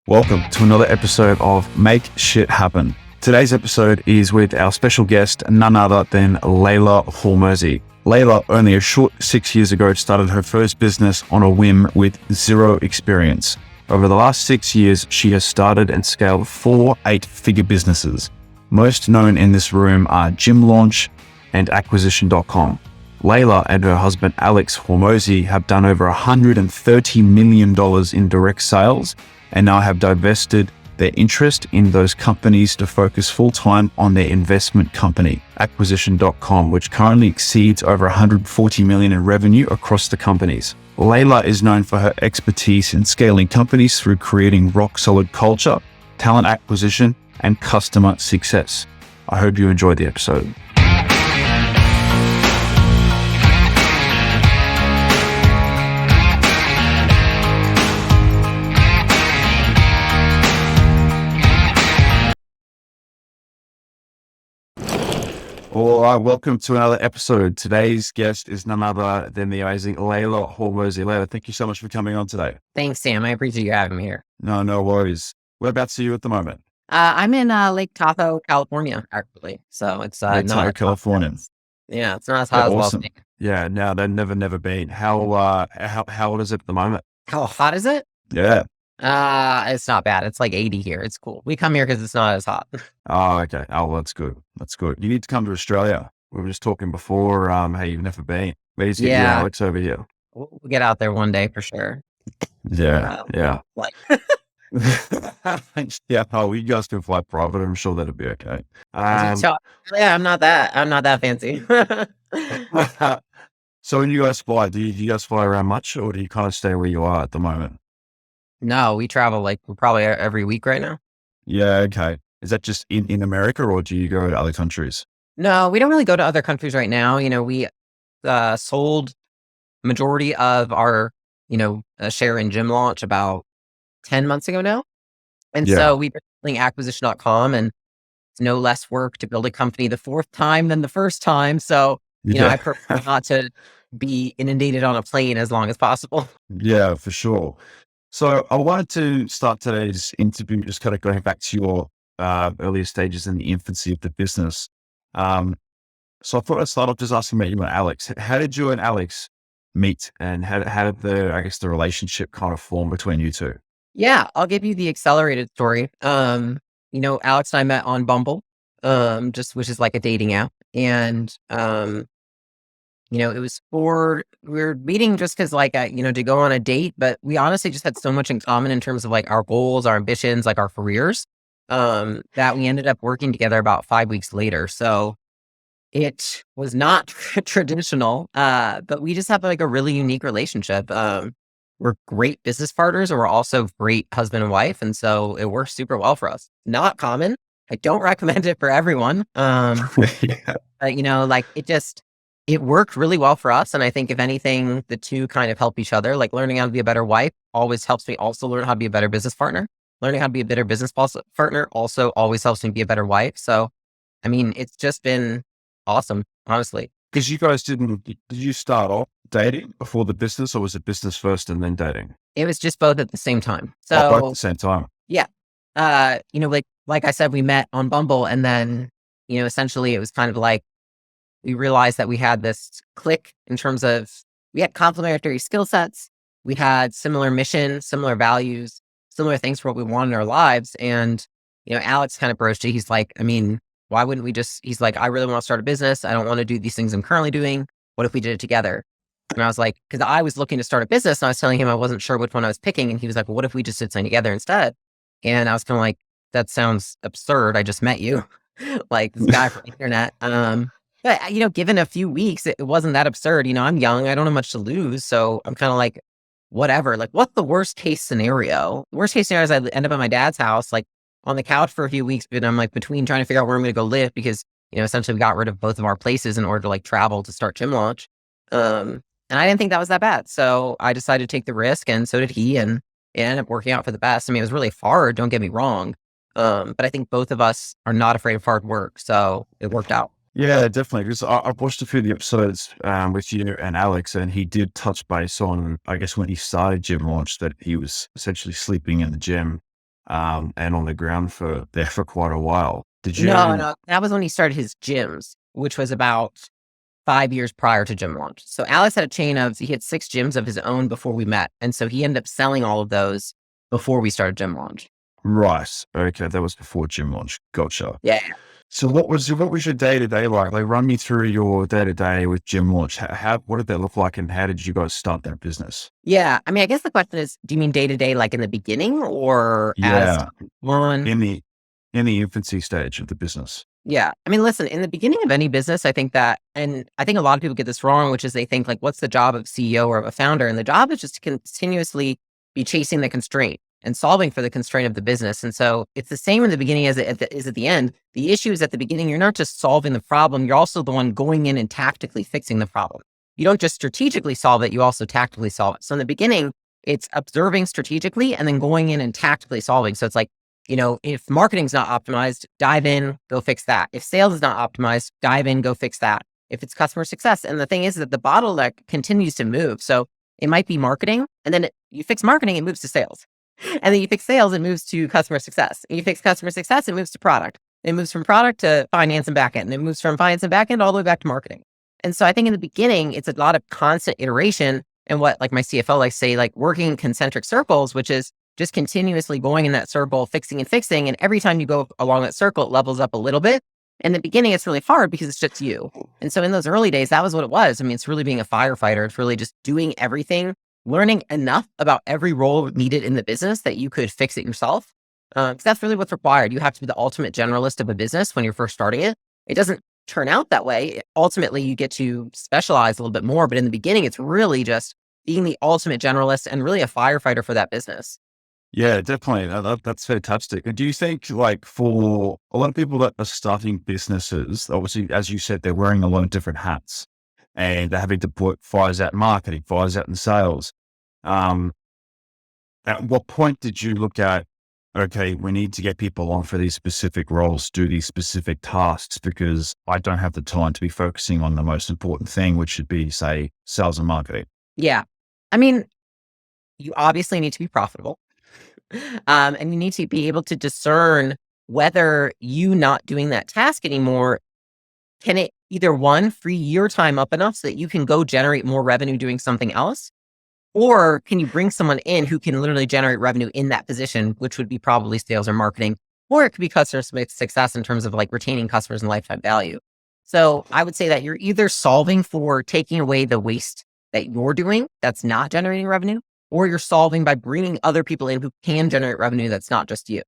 Welcome to another episode of Make Shit Happen. Today's episode is with our special guest, none other than Leila Hormozi. Leila, only a short 6 years ago, started her first business on a whim with zero experience. Over the last 6 years, she has started and scaled 4 8-figure businesses. Most known in this room are GymLaunch and Acquisition.com. Leila and her husband, Alex Hormozi, have done over $130 million in direct sales and now have divested their interest in those companies to focus full-time on their investment company, Acquisition.com, which currently exceeds over $140 million in revenue across the companies. Leila is known for her expertise in scaling companies through creating rock-solid culture, talent acquisition, and customer success. I hope you enjoyed the episode. All right, welcome to another episode. Today's guest is none other than the amazing Leila Hormozi. Leila, thank you so much for coming on today. Thanks, Sam. I appreciate you having me here. No worries. Whereabouts are you at the moment? I'm in Lake Tahoe, California, actually. So it's Lake Tahoe, California. Yeah, it's not as hot as awesome. Boston. Yeah, no, they've never been. How old is it at the moment? How hot is it? Yeah. It's not bad. It's like 80 here. It's cool. We come here because it's not as hot. Oh, okay. Oh, well, that's good. That's good. You need to come to Australia. We were just talking before. Hey, you've never been. Where's your Alex over here? We'll get out there one day for sure. Yeah. Like, yeah. Oh, you guys can fly private. I'm sure that'll be okay. yeah, I'm not that fancy. So when you guys fly, do you guys fly around much, or do you kind of stay where you are at the moment? No, we travel like probably every week right now. Yeah. Okay. Is that just in America, or do you go to other countries? No, we don't really go to other countries right now. You know, we sold majority of our, share in GymLaunch about 10 months ago now. And so we've been building Acquisition.com, and it's no less work to build a company the fourth time than the first time. So, I prefer not to be inundated on a plane as long as possible. Yeah, for sure. So I wanted to start today's interview just kind of going back to your earlier stages in the infancy of the business. So I thought I'd start off just asking about you and Alex. How did you and Alex meet, and how did the relationship kind of form between you two? Yeah, I'll give you the accelerated story. Alex and I met on Bumble, which is like a dating app. And, it was we were meeting just because to go on a date, but we honestly just had so much in common in terms of like our goals, our ambitions, like our careers, that we ended up working together about 5 weeks later. So it was not traditional, but we just have like a really unique relationship. We're great business partners, and we're also great husband and wife. And so it works super well for us. Not common. I don't recommend it for everyone. But it worked really well for us. And I think if anything, the two kind of help each other. Like learning how to be a better wife always helps me also learn how to be a better business partner. Learning how to be a better business partner also always helps me be a better wife. So, I mean, it's just been awesome, honestly. Because you guys did you start off dating before the business, or was it business first and then dating? It was just both at the same time. So both at the same time. Yeah. Like I said, we met on Bumble, and then, essentially it was kind of like, we realized that we had this click in terms of we had complementary skill sets. We had similar mission, similar values, similar things for what we want in our lives. And, Alex kind of broached it. He's like, I mean, why wouldn't we he's like, I really want to start a business. I don't want to do these things I'm currently doing. What if we did it together? And I was like, because I was looking to start a business, and I was telling him I wasn't sure which one I was picking. And he was like, well, what if we just did something together instead? And I was kind of like, that sounds absurd. I just met you, like this guy from the internet. But, given a few weeks, it wasn't that absurd. I'm young. I don't have much to lose. So I'm kind of like, whatever. Like, what's the worst case scenario? Worst case scenario is I end up at my dad's house, like on the couch for a few weeks, but I'm like between trying to figure out where I'm going to go live because, essentially we got rid of both of our places in order to like travel to start GymLaunch. And I didn't think that was that bad. So I decided to take the risk, and so did he. And it ended up working out for the best. I mean, it was really hard. Don't get me wrong. But I think both of us are not afraid of hard work. So it worked out. Yeah, definitely. Because I've watched a few of the episodes with you and Alex, and he did touch base on, I guess, when he started GymLaunch, that he was essentially sleeping in the gym and on the ground for quite a while. Did No, you? no, that was when he started his gyms, which was about 5 years prior to Gym Launch. So Alex had a chain of, he had 6 gyms of his own before we met. And so he ended up selling all of those before we started Gym Launch. Right. Okay. That was before gym launch. Gotcha. Yeah. So what was your day to day like? Like run me through your day to day with gym launch. What did that look like and how did you guys start that business? Yeah. I mean, I guess the question is, do you mean day to day, like in the beginning or as Yeah. one? In the infancy stage of the business. Yeah. I mean, listen, in the beginning of any business, I think that, and I think a lot of people get this wrong, which is they think like, what's the job of CEO or of a founder? And the job is just to continuously be chasing the constraint and solving for the constraint of the business. And so it's the same in the beginning as it is at the end. The issue is at the beginning, you're not just solving the problem. You're also the one going in and tactically fixing the problem. You don't just strategically solve it. You also tactically solve it. So in the beginning, it's observing strategically and then going in and tactically solving. So it's like, if marketing's not optimized, dive in, go fix that. If sales is not optimized, dive in, go fix that. If it's customer success. And the thing is that the bottleneck continues to move. So it might be marketing, and then you fix marketing, it moves to sales. And then you fix sales, it moves to customer success. And you fix customer success, it moves to product. It moves from product to finance and backend. And it moves from finance and backend all the way back to marketing. And so I think in the beginning, it's a lot of constant iteration and what like my CFO likes to say, like working concentric circles, which is just continuously going in that circle, fixing and fixing. And every time you go along that circle, it levels up a little bit. In the beginning, it's really hard because it's just you. And so in those early days, that was what it was. I mean, it's really being a firefighter. It's really just doing everything, learning enough about every role needed in the business that you could fix it yourself. Because that's really what's required. You have to be the ultimate generalist of a business when you're first starting it. It doesn't turn out that way. Ultimately, you get to specialize a little bit more. But in the beginning, it's really just being the ultimate generalist and really a firefighter for that business. Yeah, definitely. That's fantastic. And do you think like for a lot of people that are starting businesses, obviously, as you said, they're wearing a lot of different hats and they're having to put fires out in marketing, fires out in sales. Um, at what point did you look at, okay, we need to get people on for these specific roles, do these specific tasks, because I don't have the time to be focusing on the most important thing, which should be, say, sales and marketing. Yeah. I mean, you obviously need to be profitable. And you need to be able to discern whether you not doing that task anymore, can it either one, free your time up enough so that you can go generate more revenue doing something else? Or can you bring someone in who can literally generate revenue in that position, which would be probably sales or marketing, or it could be customer success in terms of like retaining customers and lifetime value. So I would say that you're either solving for taking away the waste that you're doing that's not generating revenue, or you're solving by bringing other people in who can generate revenue that's not just you.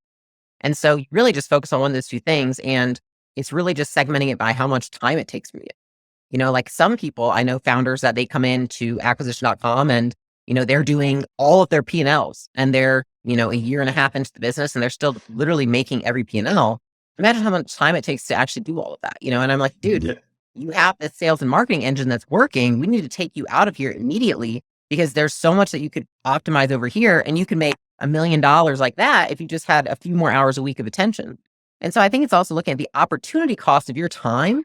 And so you really just focus on one of those two things. And it's really just segmenting it by how much time it takes from you. Like some people, I know founders that they come in to acquisition.com and, they're doing all of their P&Ls and they're, a year and a half into the business and they're still literally making every P&L. Imagine how much time it takes to actually do all of that, and I'm like, dude, you have this sales and marketing engine that's working. We need to take you out of here immediately because there's so much that you could optimize over here and you can make $1 million like that if you just had a few more hours a week of attention. And so I think it's also looking at the opportunity cost of your time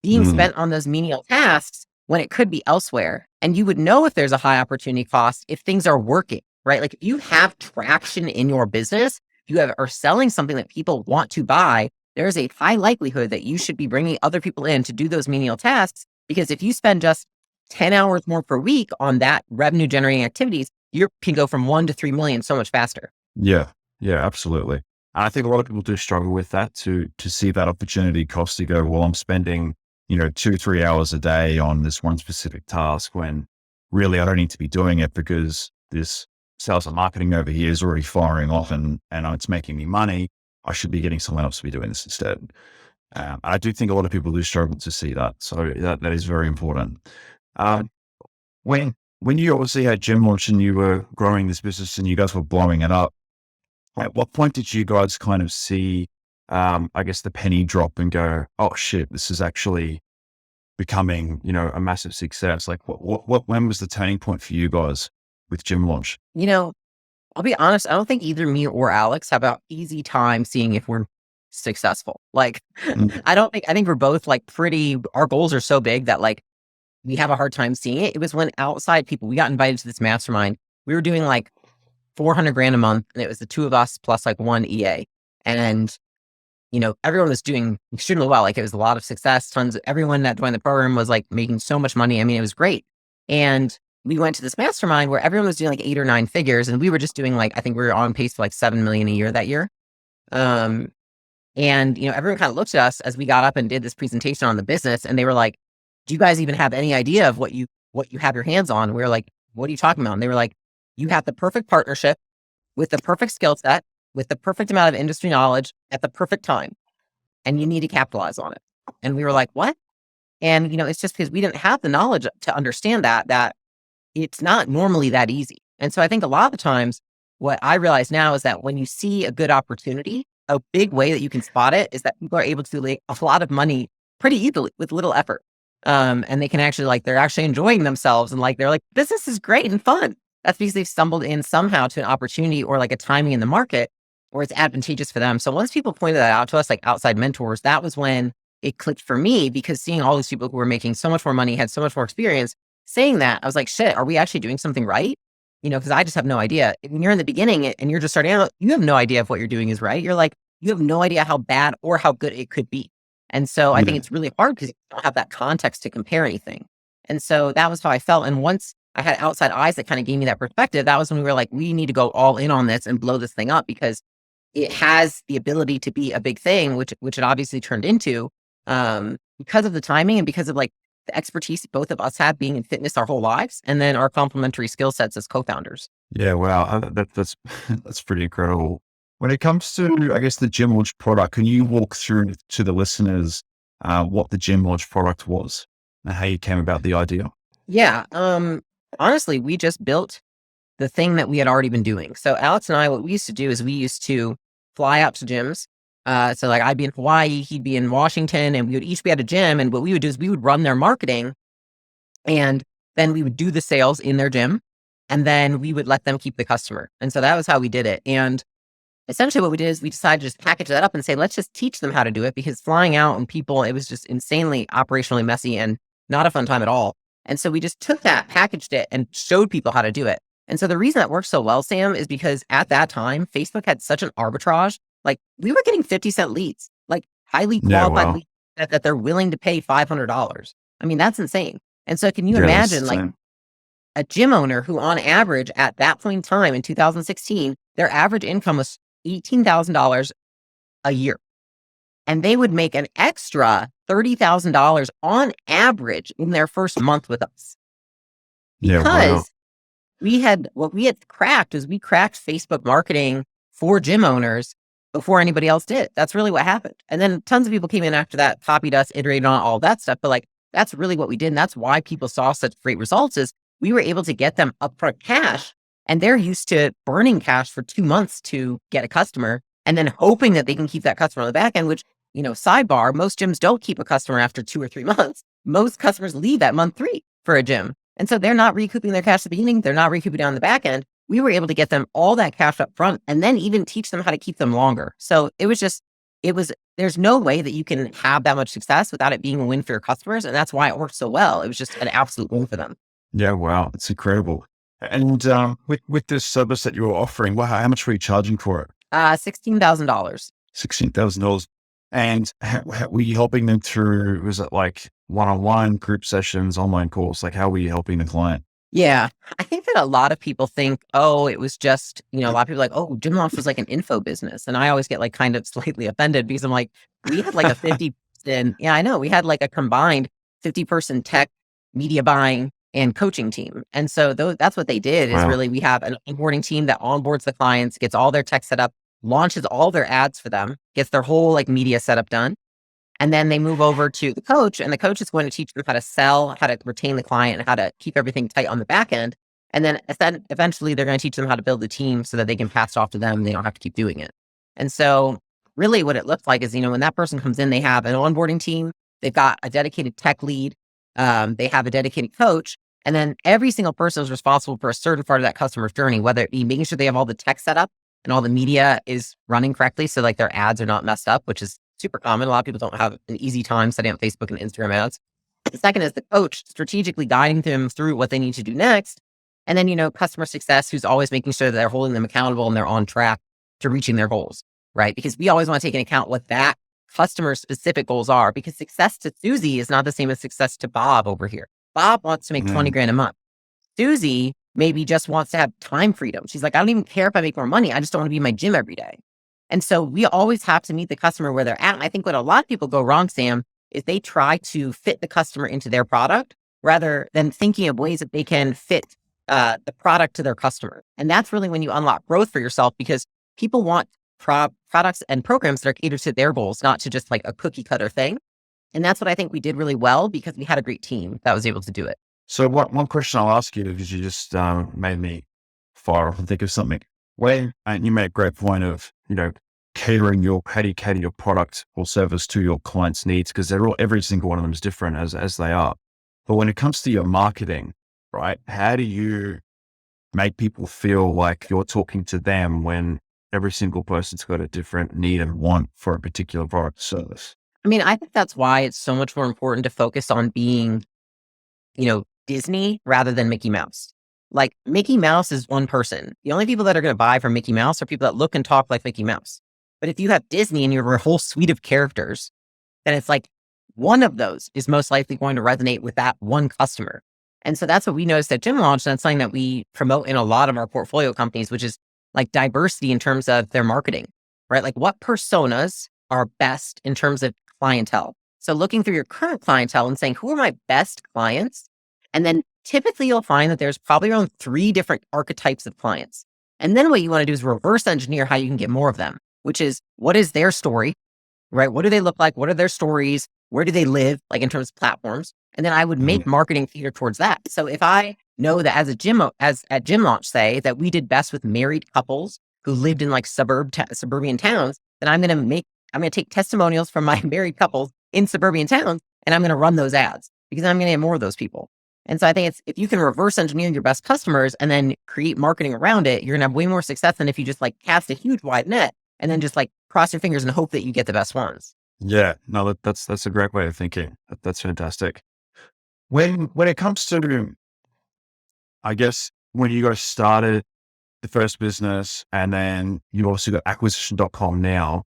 being spent on those menial tasks when it could be elsewhere. And you would know if there's a high opportunity cost if things are working, right? Like if you have traction in your business, you are selling something that people want to buy, there's a high likelihood that you should be bringing other people in to do those menial tasks. Because if you spend just 10 hours more per week on that revenue generating activities, you can go from 1 to 3 million so much faster. Yeah. Yeah, absolutely. And I think a lot of people do struggle with that to see that opportunity cost to go, well, I'm spending, 2-3 hours a day on this one specific task when really I don't need to be doing it because this sales and marketing over here is already firing off and it's making me money. I should be getting someone else to be doing this instead. I do think a lot of people do struggle to see that. So that is very important. When you obviously had Gym Launch and you were growing this business and you guys were blowing it up, at what point did you guys kind of see, I guess, the penny drop and go, oh shit, this is actually becoming, a massive success? Like when was the turning point for you guys with Gym Launch? I'll be honest, I don't think either me or Alex have an easy time seeing if we're successful. Like, I think we're both like our goals are so big that like we have a hard time seeing it. It was when outside people, we got invited to this mastermind. We were doing like 400 grand a month. And it was the two of us plus like one EA. And, everyone was doing extremely well. Like it was a lot of success. Everyone that joined the program was like making so much money. I mean, it was great. And we went to this mastermind where everyone was doing like 8 or 9 figures. And we were just doing I think we were on pace for like 7 million a year that year. And, everyone kind of looked at us as we got up and did this presentation on the business. And they were like, do you guys even have any idea of what you have your hands on? And we were like, what are you talking about? And they were like, you have the perfect partnership with the perfect skill set, with the perfect amount of industry knowledge at the perfect time. And you need to capitalize on it. And we were like, what? And, it's just because we didn't have the knowledge to understand that it's not normally that easy. And so I think a lot of the times what I realize now is that when you see a good opportunity, a big way that you can spot it is that people are able to make a lot of money pretty easily with little effort. And they can actually they're actually enjoying themselves and they're like, business is great and fun. That's because they've stumbled in somehow to an opportunity or a timing in the market where it's advantageous for them. So once people pointed that out to us, outside mentors, that was when it clicked for me, because seeing all these people who were making so much more money, had so much more experience saying that, I was like, shit, are we actually doing something right? Because I just have no idea. When you're in the beginning and you're just starting out, you have no idea if what you're doing is right. You're like, you have no idea how bad or how good it could be. And so I think it's really hard because you don't have that context to compare anything. And so that was how I felt. And once I had outside eyes that kind of gave me that perspective, that was when we were like, we need to go all in on this and blow this thing up, because it has the ability to be a big thing, which it obviously turned into, because of the timing and because of the expertise both of us have being in fitness our whole lives, and then our complementary skill sets as co-founders. Yeah, wow. That's that's pretty incredible. When it comes to, I guess, the Gym Launch product, can you walk through to the listeners what the Gym Launch product was and how you came about the idea? Yeah. Honestly, we just built the thing that we had already been doing. So Alex and I, what we used to do is we used to fly out to gyms. So I'd be in Hawaii, he'd be in Washington, and we would each be at a gym. And what we would do is we would run their marketing, and then we would do the sales in their gym, and then we would let them keep the customer. And so that was how we did it. And essentially what we did is we decided to just package that up and say, let's just teach them how to do it, because flying out and people, it was just insanely operationally messy and not a fun time at all. And so we just took that, packaged it, and showed people how to do it. And so the reason that worked so well, Sam, is because at that time, Facebook had such an arbitrage. We were getting 50-cent leads, highly qualified leads that they're willing to pay $500. I mean, that's insane. And so can you imagine a gym owner who on average at that point in time in 2016, their average income was $18,000 a year. And they would make an extra $30,000 on average in their first month with us. Because what we had cracked is we cracked Facebook marketing for gym owners before anybody else did. That's really what happened. And then tons of people came in after that, copied us, iterated on all that stuff. But that's really what we did. And that's why people saw such great results, is we were able to get them upfront cash, and they're used to burning cash for 2 months to get a customer and then hoping that they can keep that customer on the back end, which, sidebar, most gyms don't keep a customer after 2 or 3 months. Most customers leave at month 3 for a gym. And so they're not recouping their cash at the beginning. They're not recouping it on the back end. We were able to get them all that cash up front and then even teach them how to keep them longer. So there's no way that you can have that much success without it being a win for your customers. And that's why it worked so well. It was just an absolute win for them. Yeah, wow. It's incredible. And with this service that you were offering, how much were you charging for it? $16,000. $16,000. And how were you helping them through? Was it one-on-one, group sessions, online course? How were you helping the client? Yeah, I think that a lot of people think, it was just, a lot of people are like, Gym Launch was an info business. And I always get kind of slightly offended, because I'm like, we had a 50-person, yeah, I know, we had a combined 50-person tech, media buying, and coaching team. And so that's what they did is really, we have an onboarding team that onboards the clients, gets all their tech set up, launches all their ads for them, gets their whole media setup done. And then they move over to the coach, and the coach is going to teach them how to sell, how to retain the client, and how to keep everything tight on the back end. And then eventually they're going to teach them how to build the team so that they can pass it off to them and they don't have to keep doing it. And so really what it looks like is, when that person comes in, they have an onboarding team, they've got a dedicated tech lead, they have a dedicated coach, and then every single person is responsible for a certain part of that customer's journey, whether it be making sure they have all the tech set up and all the media is running correctly, so their ads are not messed up, which is super common. A lot of people don't have an easy time setting up Facebook and Instagram ads. The second is the coach strategically guiding them through what they need to do next. And then, customer success, who's always making sure that they're holding them accountable and they're on track to reaching their goals, right? Because we always want to take into account what that customer specific goals are, because success to Susie is not the same as success to Bob over here. Bob wants to make 20 grand a month. Susie maybe just wants to have time freedom. She's like, I don't even care if I make more money. I just don't want to be in my gym every day. And so we always have to meet the customer where they're at. And I think what a lot of people go wrong, Sam, is they try to fit the customer into their product rather than thinking of ways that they can fit the product to their customer. And that's really when you unlock growth for yourself, because people want products and programs that are catered to their goals, not to just like a cookie cutter thing. And that's what I think we did really well, because we had a great team that was able to do it. So one question I'll ask you, because you just made me fire off and think of something. And you made a great point of, how do you cater your product or service to your clients' needs? Because every single one of them is different as they are. But when it comes to your marketing, right, how do you make people feel like you're talking to them when every single person's got a different need and want for a particular product or service? I mean, I think that's why it's so much more important to focus on being, Disney rather than Mickey Mouse. Like, Mickey Mouse is one person. The only people that are going to buy from Mickey Mouse are people that look and talk like Mickey Mouse. But if you have Disney and you have a whole suite of characters, then it's like one of those is most likely going to resonate with that one customer. And so that's what we noticed at Gym Launch. And that's something that we promote in a lot of our portfolio companies, which is like diversity in terms of their marketing, right? Like, what personas are best in terms of clientele? So looking through your current clientele and saying, who are my best clients? And then typically you'll find that there's probably around 3 different archetypes of clients. And then what you want to do is reverse engineer how you can get more of them, which is, what is their story, right? What do they look like? What are their stories? Where do they live? Like, in terms of platforms. And then I would make marketing cater towards that. So if I know that at Gym Launch, say that we did best with married couples who lived in like suburban towns, then I'm going to take testimonials from my married couples in suburban towns, and I'm going to run those ads, because I'm going to get more of those people. And so I think if you can reverse engineer your best customers and then create marketing around it, you're going to have way more success than if you just like cast a huge wide net and then just like cross your fingers and hope that you get the best ones. Yeah, no, that's a great way of thinking. That's fantastic. When it comes to, I guess, when you guys started the first business, and then you also got acquisition.com now,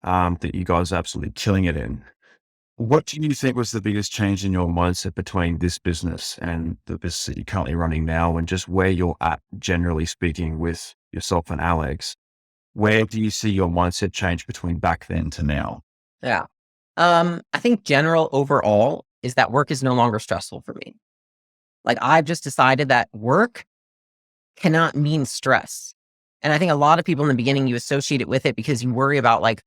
that you guys are absolutely killing it in. What do you think was the biggest change in your mindset between this business and the business that you're currently running now, and just where you're at, generally speaking, with yourself and Alex? Where do you see your mindset change between back then to now? Yeah. I think general overall is that work is no longer stressful for me. Like, I've just decided that work cannot mean stress. And I think a lot of people in the beginning, you associate it with it because you worry about like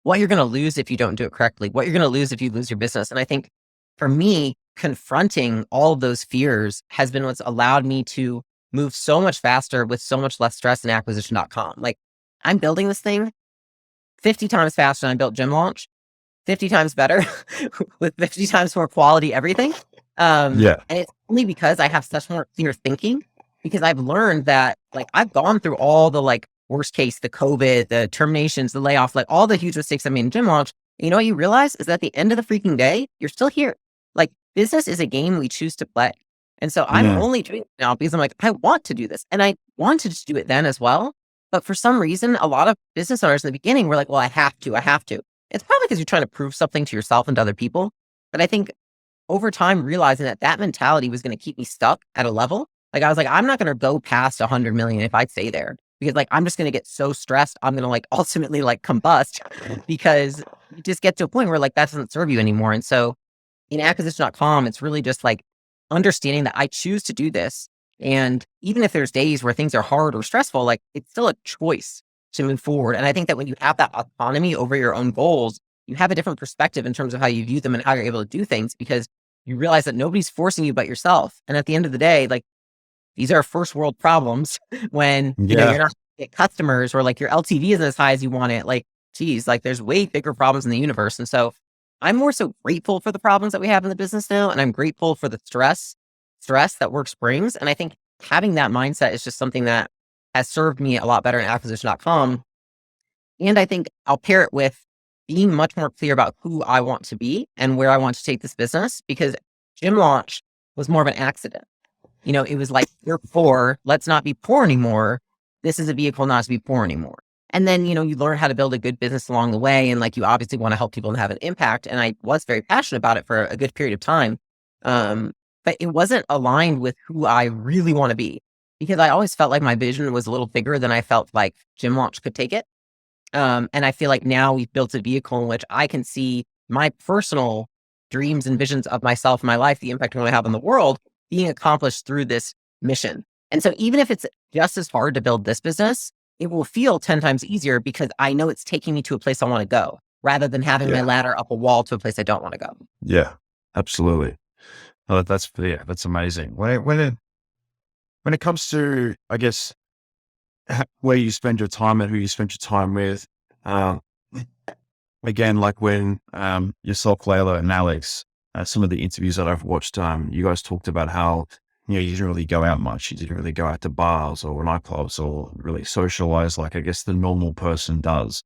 what you're going to lose if you don't do it correctly, what you're going to lose if you lose your business. And I think for me, confronting all of those fears has been what's allowed me to move so much faster with so much less stress in acquisition.com. Like, I'm building this thing 50 times faster than I built Gym Launch, 50 times better with 50 times more quality everything. And it's only because I have such more clear thinking, because I've learned that like I've gone through all the like worst case, the COVID, the terminations, the layoffs, like all the huge mistakes I made in Gym Launch. And you know what you realize is that at the end of the freaking day, you're still here. Like, business is a game we choose to play. And so I'm only doing it now because I'm like, I want to do this. And I wanted to do it then as well. But for some reason, a lot of business owners in the beginning were like, well, I have to. It's probably because you're trying to prove something to yourself and to other people. But I think over time, realizing that mentality was going to keep me stuck at a level. Like, I was like, I'm not going to go past 100 million if I stay there, because like, I'm just going to get so stressed. I'm going to like ultimately like combust, because you just get to a point where like, that doesn't serve you anymore. And so in acquisition.com, it's really just like understanding that I choose to do this. And even if there's days where things are hard or stressful, like, it's still a choice to move forward. And I think that when you have that autonomy over your own goals, you have a different perspective in terms of how you view them and how you're able to do things, because you realize that nobody's forcing you but yourself. And at the end of the day, like, these are first world problems when you know, you're not get customers, or like your LTV isn't as high as you want it. Like, geez, like there's way bigger problems in the universe. And so I'm more so grateful for the problems that we have in the business now. And I'm grateful for the stress that work brings. And I think having that mindset is just something that has served me a lot better in acquisition.com. And I think I'll pair it with being much more clear about who I want to be and where I want to take this business, because Gym Launch was more of an accident. it was like, you're poor. Let's not be poor anymore. This is a vehicle not to be poor anymore. And then, you learn how to build a good business along the way. And like, you obviously want to help people and have an impact. And I was very passionate about it for a good period of time. But it wasn't aligned with who I really want to be, because I always felt like my vision was a little bigger than I felt like Gym Launch could take it. And I feel like now we've built a vehicle in which I can see my personal dreams and visions of myself, my life, the impact I want to have on the world being accomplished through this mission. And so even if it's just as hard to build this business, it will feel 10 times easier because I know it's taking me to a place I want to go, rather than having my ladder up a wall to a place I don't want to go. Yeah, absolutely. Oh, that's amazing. When it comes to, I guess, where you spend your time and who you spend your time with, again, like when yourself, Leila, and Alex, some of the interviews that I've watched, you guys talked about how you didn't really go out much. You didn't really go out to bars or nightclubs or really socialize like I guess the normal person does.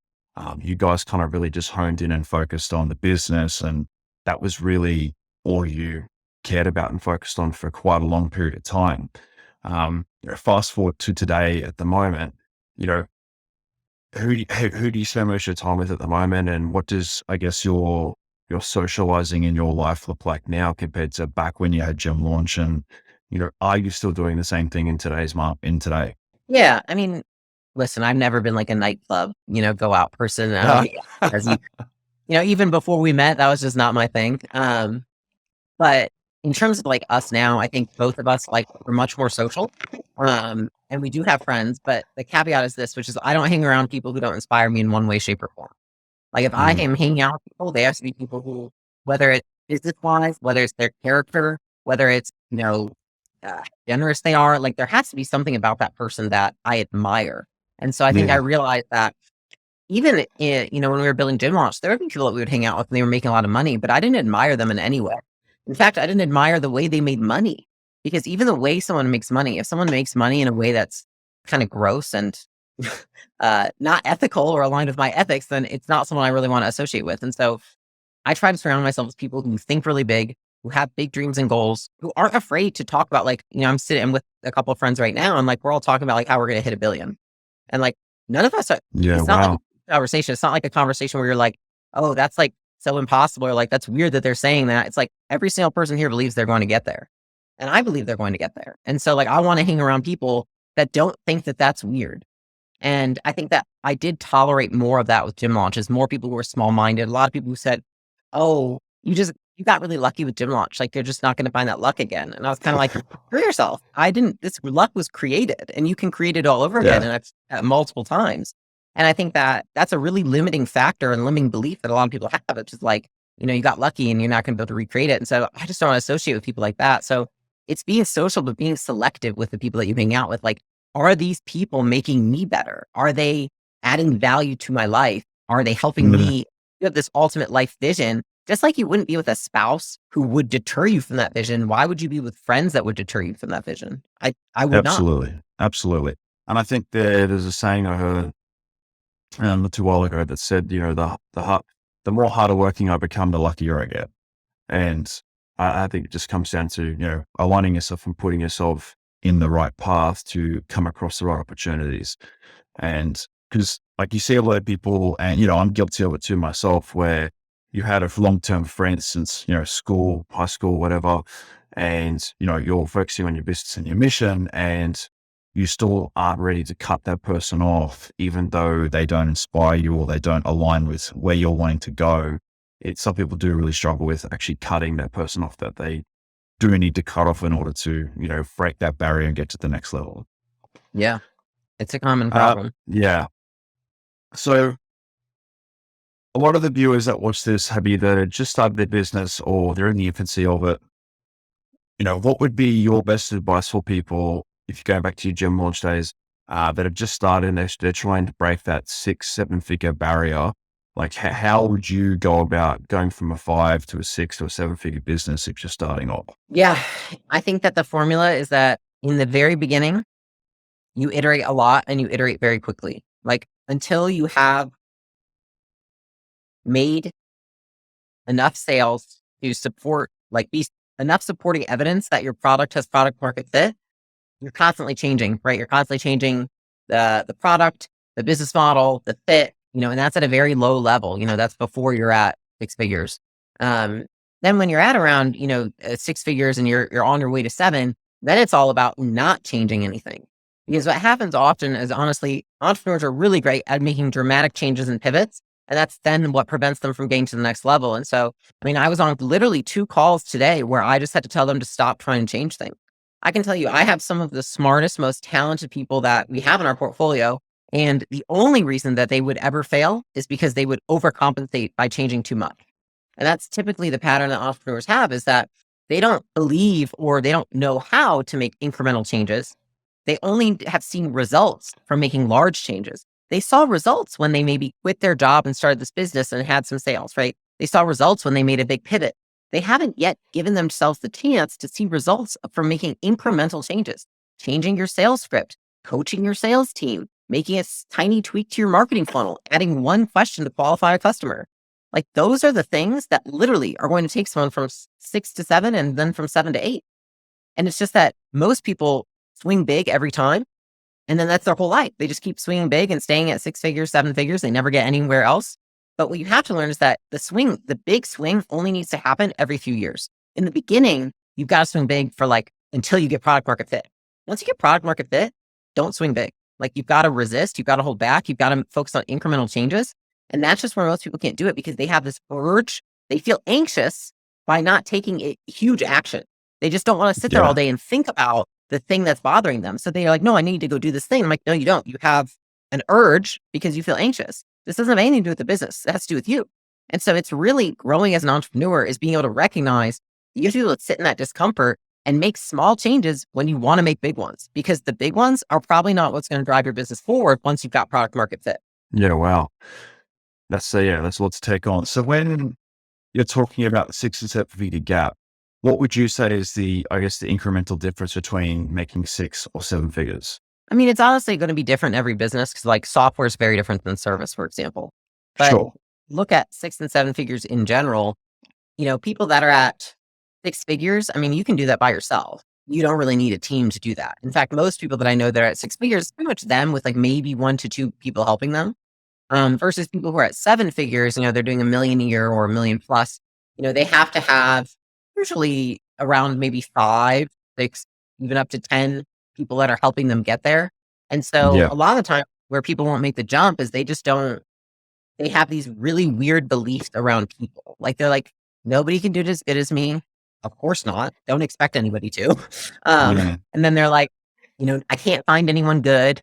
You guys kind of really just honed in and focused on the business, and that was really all you cared about and focused on for quite a long period of time. Fast forward to today at the moment, who do you spend most of your time with at the moment, and what does, I guess, your socializing in your life look like now compared to back when you had Gym Launch? And are you still doing the same thing in today? Yeah. I mean, listen, I've never been like a nightclub, go out person. As even before we met, that was just not my thing. But in terms of like us now, I think both of us, like, we're much more social. And we do have friends, but the caveat is this, which is I don't hang around people who don't inspire me in one way, shape, or form. Like, if I am hanging out with people, they have to be people who, whether it's business wise, whether it's their character, whether it's, generous they are, like, there has to be something about that person that I admire. And so I think I realized that even when we were building Gym Launch, there would be people that we would hang out with and they were making a lot of money, but I didn't admire them in any way. In fact, I didn't admire the way they made money, because even the way someone makes money, if someone makes money in a way that's kind of gross and not ethical or aligned with my ethics, then it's not someone I really want to associate with. And so I try to surround myself with people who think really big, who have big dreams and goals, who aren't afraid to talk about, like, I'm with a couple of friends right now, and like, we're all talking about like how we're going to hit 1 billion. And like, none of us are, it's not like a conversation. It's not like a conversation where you're like, oh, that's like so impossible, or like, that's weird that they're saying that. It's like every single person here believes they're going to get there. And I believe they're going to get there. And so like, I want to hang around people that don't think that that's weird. And I think that I did tolerate more of that with Gym Launches, more people who were small-minded, a lot of people who said, oh, you got really lucky with Gym Launch. Like, they're just not going to find that luck again. And I was kind of like, for yourself, this luck was created and you can create it all over again. And I've multiple times. And I think that that's a really limiting factor and limiting belief that a lot of people have. It's just like, you got lucky and you're not going to be able to recreate it. And so I just don't want to associate with people like that. So it's being social, but being selective with the people that you hang out with. Like, are these people making me better? Are they adding value to my life? Are they helping me? You have this ultimate life vision. Just like you wouldn't be with a spouse who would deter you from that vision, why would you be with friends that would deter you from that vision? I would not. Absolutely. And I think there's a saying I heard not too while ago that said, the more harder working I become, the luckier I get. And I think it just comes down to, aligning yourself and putting yourself in the right path to come across the right opportunities. And because like you see a lot of people, and, I'm guilty of it too myself, where you had a long-term friend since, school, high school, whatever, and, you're focusing on your business and your mission, and you still aren't ready to cut that person off, even though they don't inspire you or they don't align with where you're wanting to go. Some people do really struggle with actually cutting that person off that they do need to cut off in order to, break that barrier and get to the next level. Yeah. It's a common problem. Yeah. So a lot of the viewers that watch this have either just started their business or they're in the infancy of it. What would be your best advice for people if you go back to your Gym Launch days that have just started and they're trying to break that 6-7 figure barrier? Like, how would you go about going from a 5 to a 6 to a 7 figure business if you're starting off? Yeah. I think that the formula is that in the very beginning, you iterate a lot and you iterate very quickly. Like, until you have made enough sales to support, like, be enough supporting evidence that your product has product market fit, you're constantly changing, right? You're constantly changing the product, the business model, the fit, and that's at a very low level. That's before you're at six figures. Then when you're at around, six figures and you're on your way to seven, then it's all about not changing anything. Because what happens often is, honestly, entrepreneurs are really great at making dramatic changes and pivots. And that's then what prevents them from getting to the next level. And so, I was on literally 2 calls today where I just had to tell them to stop trying to change things. I can tell you, I have some of the smartest, most talented people that we have in our portfolio. And the only reason that they would ever fail is because they would overcompensate by changing too much. And that's typically the pattern that entrepreneurs have, is that they don't believe or they don't know how to make incremental changes. They only have seen results from making large changes. They saw results when they maybe quit their job and started this business and had some sales, right? They saw results when they made a big pivot. They haven't yet given themselves the chance to see results from making incremental changes, changing your sales script, coaching your sales team, making a tiny tweak to your marketing funnel, adding one question to qualify a customer. Like, those are the things that literally are going to take someone from 6 to 7 and then from 7 to 8. And it's just that most people swing big every time. And then that's their whole life. They just keep swinging big and staying at 6 figures, 7 figures. They never get anywhere else. But what you have to learn is that the big swing only needs to happen every few years. In the beginning, you've got to swing big for until you get product market fit. Once you get product market fit, don't swing big. You've got to resist, you've got to hold back, you've got to focus on incremental changes. And that's just where most people can't do it, because they have this urge. They feel anxious by not taking a huge action. They just don't want to sit there all day and think about the thing that's bothering them. So they're like, no, I need to go do this thing. I'm like, no, you don't. You have an urge because you feel anxious. This doesn't have anything to do with the business. It has to do with you. And so it's really growing as an entrepreneur is being able to recognize you have to be able to sit in that discomfort and make small changes when you want to make big ones, because the big ones are probably not what's going to drive your business forward once you've got product market fit. Yeah. Wow. That's a lot to take on. So when you're talking about the 6 to 7 figure gap, what would you say is the incremental difference between making 6 or 7 figures? It's honestly going to be different in every business, because software is very different than service, for example. But Sure. Look at 6 and 7 figures in general. People that are at 6 figures, you can do that by yourself. You don't really need a team to do that. In fact, most people that I know that are at 6 figures, pretty much them with maybe 1 to 2 people helping them. Versus people who are at 7 figures, they're doing $1 million a year or $1 million plus. They have to have usually around maybe 5, 6, even up to 10 people that are helping them get there. And so a lot of the time where people won't make the jump is they have these really weird beliefs around people. They're like, nobody can do it as good as me. Of course not. Don't expect anybody to. And then they're like, I can't find anyone good.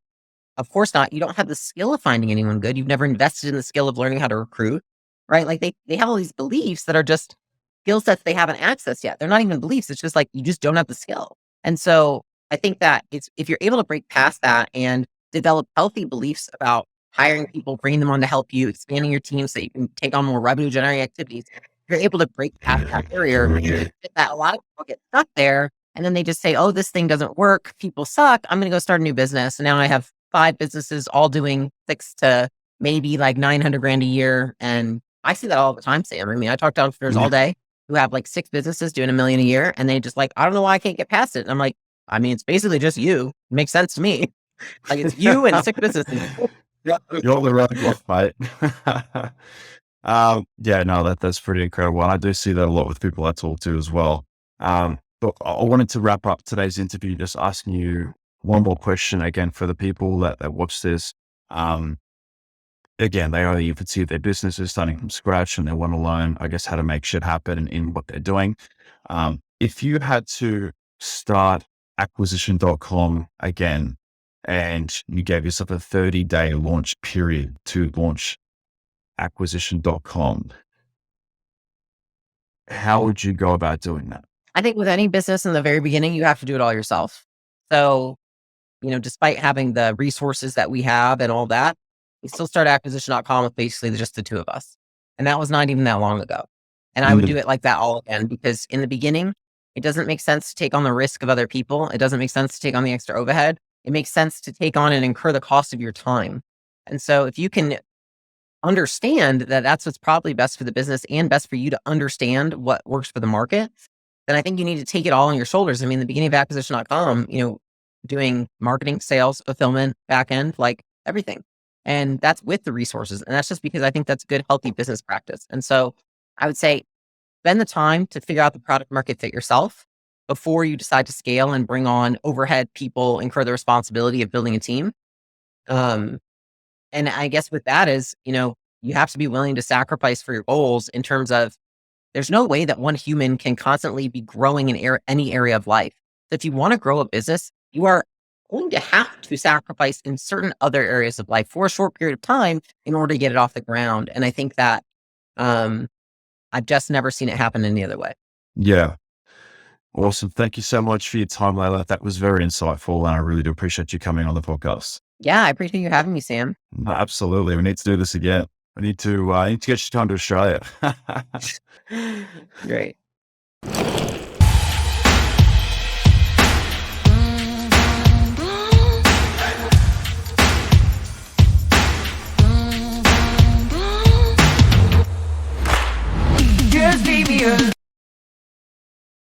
Of course not. You don't have the skill of finding anyone good. You've never invested in the skill of learning how to recruit, right? They have all these beliefs that are just skill sets they haven't accessed yet. They're not even beliefs. It's just you just don't have the skill. And so I think that if you're able to break past that and develop healthy beliefs about hiring people, bringing them on to help you, expanding your team so you can take on more revenue generating activities, if you're able to break past that barrier, that a lot of people get stuck there. And then they just say, oh, this thing doesn't work. People suck. I'm going to go start a new business. And now I have 5 businesses all doing 6 to maybe 900 grand a year. And I see that all the time, Sam. I talk to entrepreneurs all day who have 6 businesses doing $1 million a year. And they just I don't know why I can't get past it. And I'm like, it's basically just you. It makes sense to me. It's you and 6 businesses. You're the right one, right? That's pretty incredible. And I do see that a lot with people I talk to as well. But I wanted to wrap up today's interview just asking you one more question again for the people that watch this. Again, they are the infancy of their businesses, starting from scratch, and they want to learn, how to make shit happen in what they're doing. If you had to start acquisition.com again, and you gave yourself a 30-day launch period to launch acquisition.com, how would you go about doing that? I think with any business in the very beginning, you have to do it all yourself. So, despite having the resources that we have and all that, we still start acquisition.com with basically just the 2 of us. And that was not even that long ago. And I would do it like that all again, because in the beginning, it doesn't make sense to take on the risk of other people. It doesn't make sense to take on the extra overhead. It makes sense to take on and incur the cost of your time. And so if you can understand that that's what's probably best for the business and best for you to understand what works for the market, then I think you need to take it all on your shoulders. I mean, the beginning of acquisition.com, doing marketing, sales, fulfillment, back end, like everything. And that's with the resources. And that's just because I think that's good, healthy business practice. And so I would say spend the time to figure out the product market fit yourself before you decide to scale and bring on overhead people, incur the responsibility of building a team. And I guess with that is, you have to be willing to sacrifice for your goals in terms of there's no way that one human can constantly be growing in any area of life. So if you want to grow a business, you are going to have to sacrifice in certain other areas of life for a short period of time in order to get it off the ground. And I think that I've just never seen it happen any other way. Yeah. Awesome. Thank you so much for your time, Leila. That was very insightful, and I really do appreciate you coming on the podcast. Yeah, I appreciate you having me, Sam. Absolutely. We need to do this again. I need to get you to come to Australia. Great. Just leave me alone.